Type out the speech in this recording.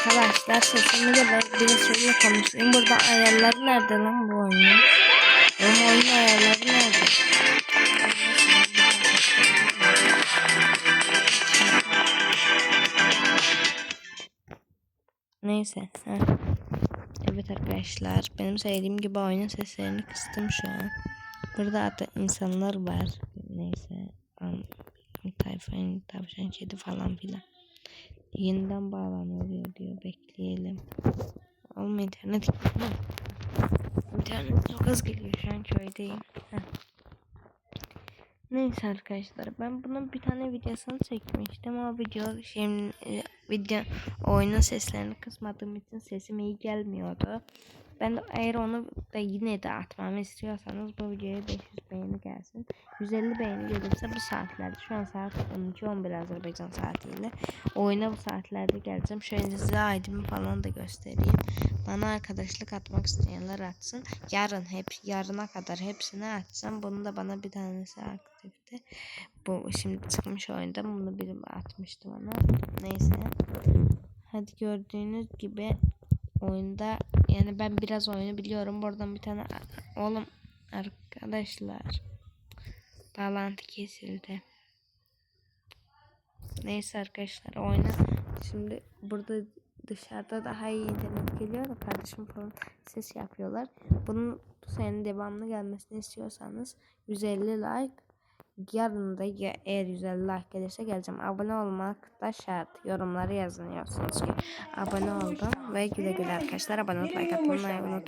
Arkadaşlar sesimi de biraz şöyle konuşayım. Burada ayarları nerede lan bu oyunun? Benim oyunun ayarları nerede? Neyse. Evet arkadaşlar, benim söylediğim gibi oyunun seslerini kıstım şu an. Burada hatta insanlar var. Neyse. Tavşan kedi falan filan. Yeniden bağlanıyor diyor. Bekleyelim. Oğlum internet çok az geliyor, şu an köydeyim. Neyse arkadaşlar, ben bunun bir tane videosunu çekmiştim ama video oyunun seslerini kısmadığım için sesim iyi gelmiyordu. Ben de eğer onu da yine de atmamı istiyorsanız bu videoya 500 beğeni gelsin. 150 beğeni gelirse bu saatlerde, şu an saat 12-11 Azerbaycan saatiyle, oyuna bu saatlerde geleceğim. Şöyle size aydımı falan da göstereyim. Bana arkadaşlık atmak isteyenler atsın. Yarına kadar hepsini açsam. Bunu da bana bir tanesi aktifti. Bu şimdi çıkmış oyunda. Bunu biri atmıştı bana. Neyse. Hadi gördüğünüz gibi oyunda, yani ben biraz oyunu biliyorum. Buradan bir tane oğlum arkadaşlar, bağlantı kesildi. Neyse arkadaşlar, oyuna şimdi burada dışarıda daha iyi internet geliyor da kardeşim falan ses yapıyorlar. Bunun bu senenin devamlı gelmesini istiyorsanız 150 like, yarın da eğer 150 like gelirse geleceğim. Abone olmak da şart. Yorumları yazıyorsunuz ki abone oldum ve güle güle arkadaşlar. Abone olmayı, like atmayı unutmayın.